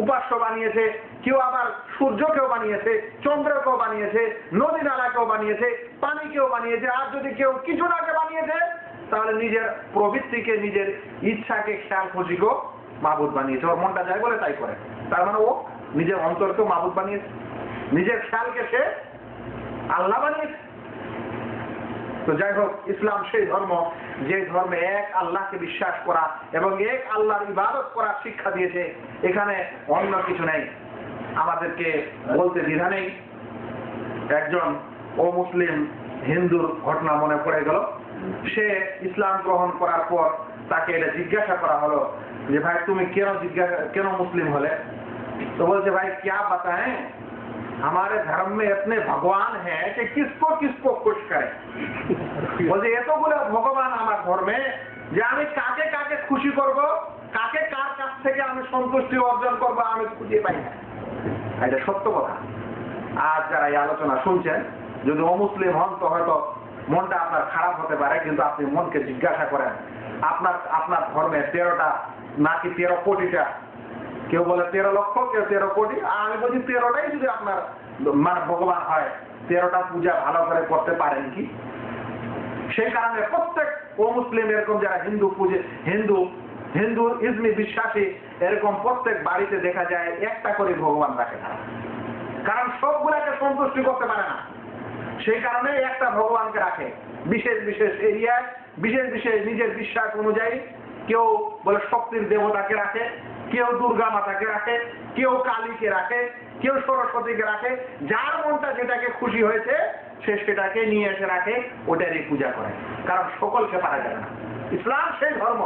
উপাস্য বানিয়েছে, কেউ আবার সূর্যকেও বানিয়েছে, চন্দ্রকেও বানিয়েছে, নদী নালাকেও বানিয়েছে, পানিকেও বানিয়েছে। আর যদি কেউ কিছু নাকে বানিয়েছে, তাহলে নিজের প্রবৃত্তিকে, নিজের ইচ্ছাকে, খেয়াল খুশিকেও মাবুদ বানিয়েছে। ওর মনটা যায় বলে তাই করে। তার মানে ও নিজের অন্তরকেও মাবুদ বানিয়েছে, নিজের খেয়ালকে সে আল্লাহ বানিয়েছে। তো যাই হোক, ইসলাম সেই ধর্ম যে ধর্মে এক আল্লাহকে বিশ্বাস করা এবং এক আল্লাহর ইবাদত করার শিক্ষা দিয়েছে। এখানে অন্য কিছু নেই। আমাদেরকে বলতে দ্বিধা নেই। একজন অমুসলিম হিন্দুর ঘটনা মনে পড়ে গেল। সে ইসলাম গ্রহণ করার পর তাকে এটা জিজ্ঞাসা করা হলো যে ভাই তুমি কেন মুসলিম হলে? तो बोलते भाई क्या बताएं, हमारे धर्म में इतने भगवान हैं कि किसको किसको खुश करें। बोलते এতগুলো ভগবান আমার ধর্মে যে আমি কাকে কাকে খুশি করব, কাকে কার কাছ থেকে আমি সন্তুষ্টি অর্জন করব আমি খুঁজে পাই না। এটা সত্য কথা। আজ যারা এই আলোচনা শুনছেন, যদি অমুসলিম হন তো হয়তো মনটা আপনার খারাপ হতে পারে, কিন্তু আপনি মনকে জিজ্ঞাসা করেন আপনার ধর্মে 13টা নাকি 13 কোটিটা, কেউ বলে 13 লক্ষ, কেউ 13 কোটি, আর আমি বলছি 13টাই যদি আপনার মানে ভগবান হয়, 13টা পূজা ভালো করে করতে পারেন কি? সেই কারণে প্রত্যেক অমুসলিম এরকম যারা হিন্দু ইসমি বিশ্বাসী, এরকম প্রত্যেক বাড়িতে দেখা যায় একটা করে ভগবান রাখে না, কারণ সবগুলাকে সন্তুষ্টি করতে পারে না। সেই কারণে একটা ভগবানকে রাখে বিশেষ বিশেষ এরিয়ায়, বিশেষ বিশেষ নিজের বিশ্বাস অনুযায়ী। কেউ বলে শক্তির দেবতাকে রাখে, কেউ দুর্গা মাতাকে রাখে, কেউ কালীকে রাখে, কেউ সরস্বতীকে রাখে। যার মনটা যেটাকে খুশি হয়েছে সে সেটাকে নিয়ে এসে রাখে, ওটারই পূজা করে, কারণ সকলকে পারা যায় না। ইসলাম সেই ধর্ম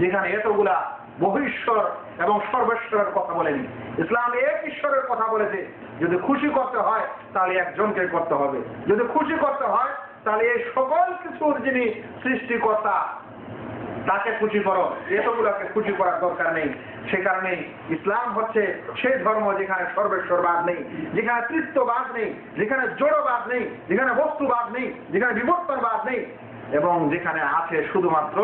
যেখানে এতগুলা বহিশ্বর এবং সর্বেশ্বরের কথা বলেনি। ইসলাম এক ঈশ্বরের কথা বলেছে। যদি খুশি করতে হয় তাহলে একজনকে করতে হবে, যদি খুশি করতে হয় তাহলে এই সকল কিছুর যিনি সৃষ্টিকর্তা তাকে খুশি করো, এতগুলোকে খুশি করার দরকার নেই। সে কারণে ইসলাম হচ্ছে সেই ধর্ম যেখানে সর্বেশ্বরবাদ নেই, যেখানে তৃত্ববাদ নেই, যেখানে জড়বাদ নেই, যেখানে বস্তুবাদ নেই, যেখানে বিবর্তনবাদ নেই, এবং যেখানে আছে শুধুমাত্র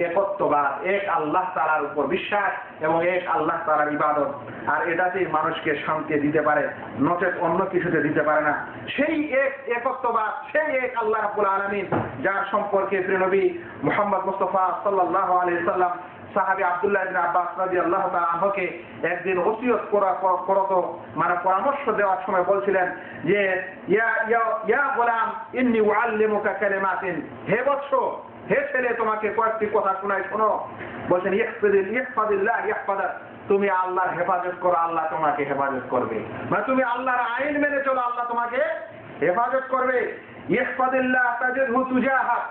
একত্ববাদ, এক আল্লাহ তাআলার উপর বিশ্বাস এবং এক আল্লাহ তাআলার ইবাদত। আর এটাতেই মানুষকে শান্তি দিতে পারে, নচেত অন্য কিছুতে দিতে পারে না। সেই একত্ববাদ, সেই এক আল্লাহ রাব্বুল আলামিন, যার সম্পর্কে প্রিয় নবী মুহাম্মদ মুস্তাফা সাল্লাল্লাহু আলাইহি সাল্লাম সাহাবী আব্দুল্লাহ ইবনে আব্বাস রাদিয়াল্লাহু তাআলা আনহুকে একদিন ওসিয়ত করত, মানে পরামর্শ দেওয়ার সময় বলছিলেন যে ইয়া গোলাম ইন্নী উআল্লিমুকা কালিমাতিন, হে বৎস, হে ছেলে, তোমাকে কয়েকটি কথা শোনাই, শোনো। বলছেন ইহফাদিল্লাহ ইয়াহফাদাক, তুমি আল্লাহর হেফাজত করো, আল্লাহ তোমাকে হেফাজত করবে। মানে তুমি আল্লাহর আইন মেনে চলো, আল্লাহ তোমাকে হেফাজত করবে। ইহফাদিল্লাহ তাজিদহু তুজাহাক,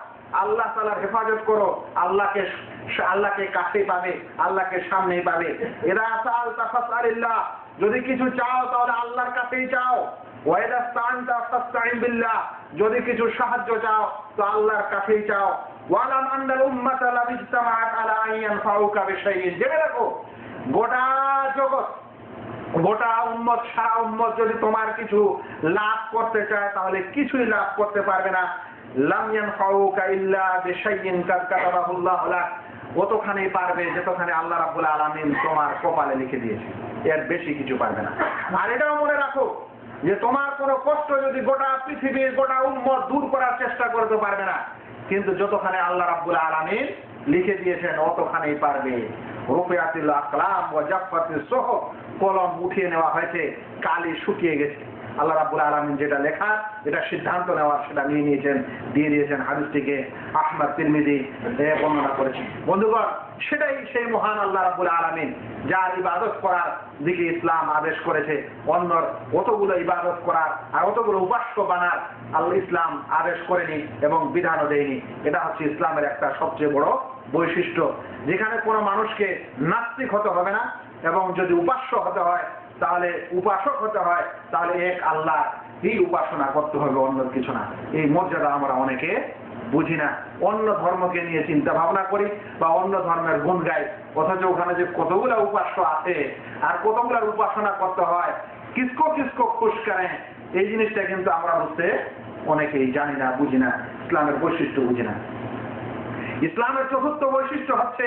আল্লাহ তাআলার হেফাজত করো, আল্লাহকে কাছেই পাবে, আল্লাহকে সামনেই পাবে। ইযা সাআলতা ফাসআলিল্লাহ, যদি কিছু চাও তাহলে আল্লাহর কাছেই চাও। ওয়া ইযা ইসতাআনতা ফাসতাইন বিল্লাহ, যদি কিছু সাহায্য চাও তো আল্লাহর কাছেই চাও। ওয়ালাম আন্নাল উম্মাতা লা ইজতামাআত আলা আন ইয়ানফাউকা বিশাইইন, জেনে রাখো গোটা জগৎ, গোটা উম্মত, সারা উম্মত যদি তোমার কিছু লাভ করতে চায় তাহলে কিছুই লাভ করতে পারবে না। লাম ইয়ানফাউকা ইল্লা বিশাইইন কাদ কাতাবাহুল্লাহু লাক, অতখানেই পারবে যতখানে আল্লাহ রাব্বুল আলামিন তোমার কপালে লিখে দিয়েছে, এর বেশি কিছু পারবে না। আর এটাও মনে রাখো যে তোমার কোনো কষ্ট যদি গোটা পৃথিবীর গোটা উম্মত দূর করার চেষ্টা করতে পারবে না, কিন্তু যতখানে আল্লাহ রাব্বুল আলামিন লিখে দিয়েছেন অতখানেই পারবে। রুফিআতিল আকলাম ওয়া জাফফাতিস সুহুফ, কলম উঠিয়ে নেওয়া হয়েছে, কালি শুকিয়ে গেছে। আল্লাহ রাব্বুল আলামিন যেটা লেখা, এটা সিদ্ধান্ত নেওয়ার, সেটা নিয়ে নিয়েছেন, দিয়ে দিয়েছেন। হাদিসটিকে আহমদ তিরমিজি বর্ণনা করেছেন। বন্ধুগণ, সেটাই সেই মহান আল্লাহ রাব্বুল আলামিন যার ইবাদত করার দিকে ইসলাম আদেশ করেছে। অন্যর অতগুলো ইবাদত করার আর অতগুলো উপাস্য বানার আল্লাহ ইসলাম আদেশ করেনি এবং বিধানও দেয়নি। এটা হচ্ছে ইসলামের একটা সবচেয়ে বড় বৈশিষ্ট্য, যেখানে কোনো মানুষকে নাস্তিক হতে হবে না, এবং যদি উপাস্য হতে হয় তাহলে উপাসক হতে হয়, তাহলে এক আল্লাহ এই উপাসনা করতে হবে, অন্য কিছু না। এই মর্যাদা আমরা অনেকে বুঝি না, অন্য ধর্মকে নিয়ে চিন্তা ভাবনা করি বা অন্য ধর্মের গুণ গাই, অথচ ওখানে যে কতগুলো উপাস্য আছে আর কতগুলোর উপাসনা করতে হয়, কিসকো খুশ করে, এই জিনিসটা কিন্তু আমরা বুঝতে অনেকেই জানি না, বুঝি না, ইসলামের বৈশিষ্ট্য বুঝি না। ইসলামের চতুর্থ বৈশিষ্ট্য হচ্ছে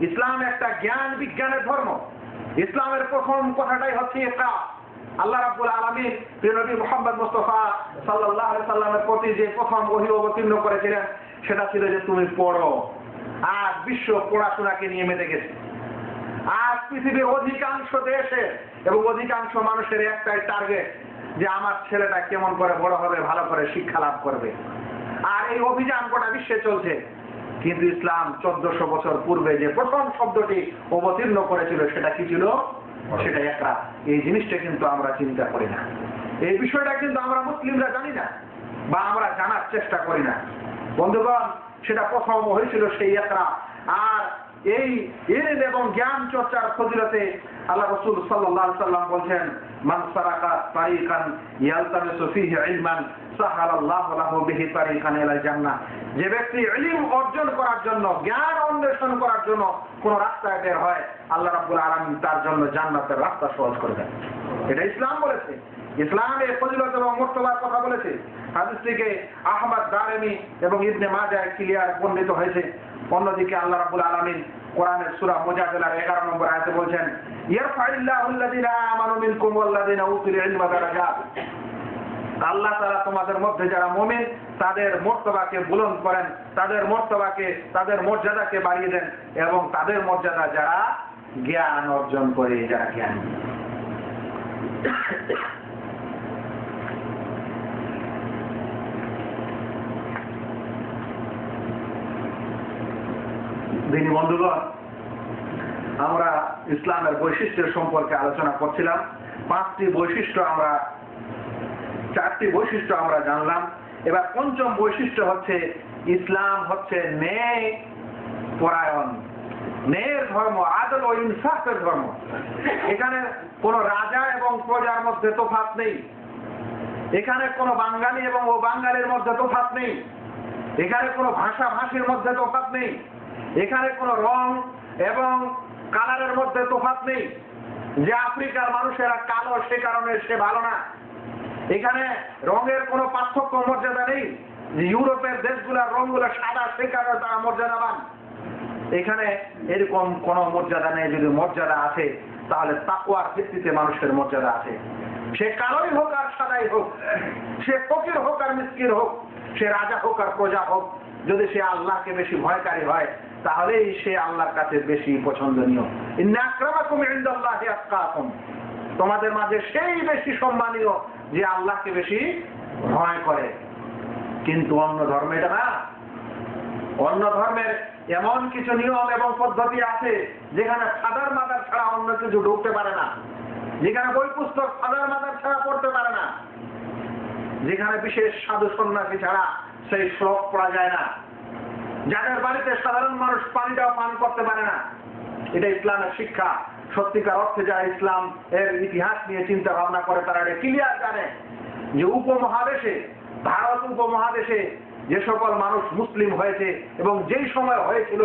ইসলাম একটা জ্ঞান বিজ্ঞানের ধর্ম। ইসলামের প্রথম কথাটাই হচ্ছে ইকরা। আল্লাহ রাব্বুল আলামিন প্রিয় নবী মুহাম্মদ মুস্তাফা সাল্লাল্লাহু আলাইহি সাল্লামের প্রতি যে প্রথম ওহী অবতীর্ণ করেছিলেন সেটা ছিল যে তুমি পড়ো। আজ বিশ্ব পড়াশোনাকে নিয়ে মেতে গেছে। আজ পৃথিবীর অধিকাংশ দেশে এবং অধিকাংশ মানুষের একটাই টার্গেট যে আমার ছেলেটা কেমন করে বড় হবে, ভালো করে শিক্ষা লাভ করবে। আর এই অভিযান গোটা বিশ্বে চলছে। কিন্তু ইসলাম 1400 বছর পূর্বে যে প্রথম শব্দটি অবতীর্ণ করেছিল সেটা কি ছিল? সেটা ইকরা। এই জিনিসটা কিন্তু আমরা চিন্তা করি না, এই বিষয়টা কিন্তু আমরা মুসলিমরা জানি না বা আমরা জানার চেষ্টা করি না। বন্ধুগণ, সেটা প্রথম হয়েছিল সেই ইকরা। আর এই ইলম এবং জ্ঞান চর্চার ফজিলতে আল্লাহ রাসূল সাল্লাল্লাহু আলাইহি সাল্লাম বলেন, মান সারাকা তারিকান ইয়ালতামিসু ফীহি ইলমান সাহালাল্লাহু লাহু বিহি তারিকান ইলাল জান্নাহ। যে ব্যক্তি ইলম অর্জন করার জন্য, জ্ঞান অন্বেষণ করার জন্য কোন রাস্তায় বের হয়, আল্লাহ রাব্বুল আলামিন তার জন্য জান্নাতের রাস্তা সহজ করে দেন। এটা ইসলাম বলেছে। ইসলাম এই ফজিলত এবং মর্তবার কথা বলেছে। হাদিসটিকে আহমদ দারিমি এবং ইবনে মাজাহ ক্লিয়ার বর্ণিত হয়েছে। অন্যদিকে আল্লাহ রাব্বুল আলামিন কোরআনের সূরা মুজাদালার 11 নম্বর আয়াতে বলেছেন, ইয়ারফাইল্লাহু আল্লাযীনা আমানু মিনকুম ওয়াল্লাযীনা উতুল ইলমা দারাজাত। আল্লাহ তাআলা তোমাদের মধ্যে যারা মুমিন তাদের মর্তবাকে বুলন্দ করেন, তাদের মর্যাদাকে বাড়িয়ে দেন, এবং তাদের মর্যাদা যারা জ্ঞান অর্জন করে, যারা জ্ঞানী। দিনী বন্ধুগণ, আমরা ইসলামের বৈশিষ্ট্যের সম্পর্কে আলোচনা করছিলাম। 4টি বৈশিষ্ট্য আমরা জানলাম। এবার পঞ্চম বৈশিষ্ট্য হচ্ছে ইসলাম হচ্ছে ন্যায় পরায়ণ, ন্যায়ের ধর্ম, আদল ও ইনসাফের ধর্ম। এখানে কোন রাজা এবং প্রজার মধ্যে তফাৎ নেই, এখানে কোন বাঙালি এবং ও বাঙালির মধ্যে তফাৎ নেই, এখানে কোন ভাষাভাষীর মধ্যে তফাৎ নেই, এখানে কোন রং এবং কালারের মধ্যে তফাৎ নেই, যে আফ্রিকার মানুষেরা কালো সে কারণে সে ভালো না। এখানে রঙের কোনো পার্থক্য মর্যাদা নেই, যে ইউরোপের দেশগুলোর রংগুলো সাদা সে কারণে তারা মর্যাদাবান। এখানে এরকম কোন মর্যাদা নেই। যদি মর্যাদা আছে তাহলে তাকওয়ার ভিত্তিতে মানুষের মর্যাদা আছে। সে কালোই হোক আর সাদাই হোক, সে ফকির হোক আর মিসকিন হোক, সে রাজা হোক আর প্রজা হোক, যদি সে আল্লাহকে বেশি ভয়কারী হয় তাহলেই সে আল্লাহর কাছে বেশি পছন্দনীয়। ইন্না আকরামাকুম ইনদাল্লাহি আতকাকুম, তোমাদের মাঝে সেই বেশি সম্মানীয় যে আল্লাহকে বেশি ভয় করে। কিন্তু অন্য ধর্মে এটা না। অন্য ধর্মের এমন কিছু নিয়ম এবং পদ্ধতি আছে যেখানে ফাদার মাদার ছাড়া অন্য কিছু ঢুকতে পারে না, যেখানে বই পুস্তক ফাদার মাদার ছাড়া পড়তে পারে না, যেখানে বিশেষ সাধু সন্ন্যাসী ছাড়া সেই শ্লোক পড়া যায় না, যাদের বাড়িতে সাধারণ মানুষ পানিটাও পান করতে পারে না। এটা ইসলামের শিক্ষা। সত্যিকার অর্থে যারা ইসলাম এর ইতিহাস নিয়ে চিন্তা ভাবনা করে তারা এটা ক্লিয়ার জানে যে উপমহাদেশে, ভারত উপমহাদেশে যে সকল মানুষ মুসলিম হয়েছে এবং যেই সময় হয়েছিল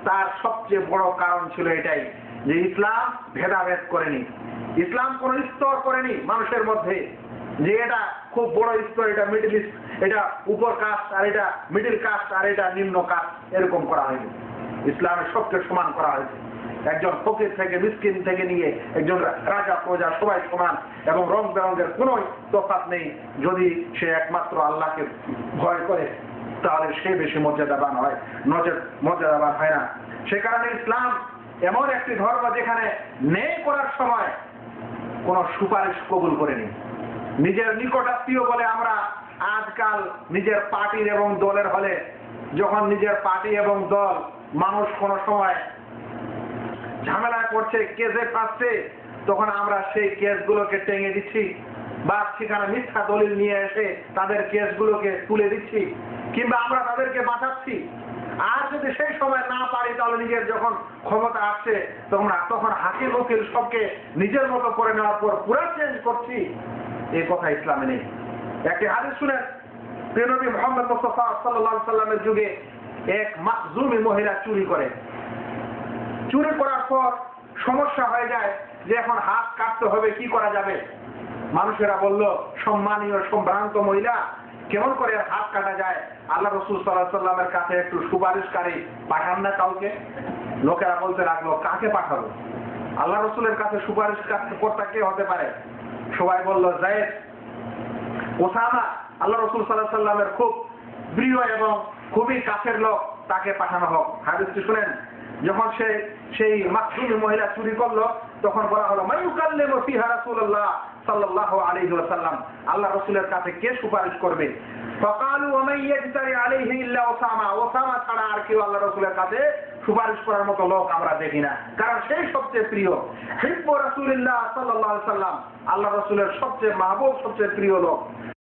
তার সবচেয়ে বড় কারণ ছিল এটাই যে ইসলাম ভেদাভেদ করেনি, ইসলাম কোন স্তর করেনি মানুষের মধ্যে, যে এটা খুব বড় স্তর, এটা মিডল ইস্ট, এটা উপর কাস্ট, আর এটা মিডল কাস্ট, আর এটা নিম্ন কাস্ট, এরকম করা হয়নি। ইসলামের সবকে সমান করা হয়েছে। একজন ফকির থেকে মিসকিন থেকে নিয়ে একজন রাজা প্রজা সবাই সমান, এবং রং বেরঙের কোন তফাৎ নেই। যদি সে একমাত্র আল্লাহকে ভয় করে তাহলে সে বেশি মর্যাদাবান হয়, নচেত মর্যাদাবান হয় না। সে কারণে ইসলাম এমন একটি ধর্ম যেখানে ন্যায় করার সময় কোন সুপারিশ কবুল করেনি। নিজের নিকটাত্মীয় বলে আমরা আজকাল নিজের পার্টির এবং দলের হলে যখন নিজের পার্টি এবং দল মানুষ কোন সময় ঝামেলা করছে, কেসে ফাঁসছে, তখন আমরা সেই কেসগুলোকে টেঙে দিচ্ছি বা সেখানে মিথ্যা দলিল নিয়ে এসে তাদের কেসগুলোকে তুলে দিচ্ছি, কিংবা আমরা তাদেরকে বাঁচাচ্ছি। আর যদি সেই সময় না পারি তাহলে নিজের যখন ক্ষমতা আসছে তখন হাকিম উকিল সবকে নিজের মতো করে নেওয়ার পর পুরো চেঞ্জ করছি। এই কথা ইসলামে নেই। একটি হাদিস শুনেন, প্রিয় নবী মুহাম্মদ মুস্তাফা সাল্লাল্লাহু আলাইহি সাল্লামের যুগে এক মাখজুমি মহিলা চুরি করে। চুরি করার পর সমস্যা হয়ে যায় যে এখন হাত কাটতে হবে, কি করা যাবে। মানুষেরা বলল, সম্মানীয় সম্ভ্রান্ত মহিলা, কেমন করে হাত কাটা যায়? আল্লাহ রাসূল সাল্লাল্লাহু আলাইহি সাল্লামের কাছে একটু সুপারিশকারী পাঠান না কাউকে। লোকেরা বলতে লাগলো, কাকে পাঠাবো? আল্লাহ রাসূলের কাছে সুপারিশ কর্তা কে হতে পারে? সবাই বলল, যায়েদ, ওসামা, আল্লাহ রাসূল সাল্লাল্লাহু আলাইহি সাল্লামের খুব প্রিয় এবং খুবই কাছের লোক, তাকে পাঠানো হোক। হাদিসটি শুনেন, যখন সেই মাখজুমি মহিলা চুরি করলো তখন বলা হলো, মাইয়ুকাল্লিমু ফিহা রাসূলুল্লাহ সাল্লাল্লাহু আলাইহি ওয়াসাল্লাম, আল্লাহ রাসূলের কাছে কে সুপারিশ করবে? ফাকালু ওয়া মান ইয়াজতারি আলাইহি ইল্লা ওসামা, ওসামা ছাড়া আর কেউ আল্লাহ রাসূলের কাছে সুপারিশ করার মতো লোক আমরা দেখি না, কারণ সেই সবচেয়ে প্রিয়। হিব্বু রাসূলিল্লাহ সাল্লাল্লাহু আলাইহি ওয়াসাল্লাম, আল্লাহ রাসূলের সবচেয়ে মাহবুব, সবচেয়ে প্রিয় লোক।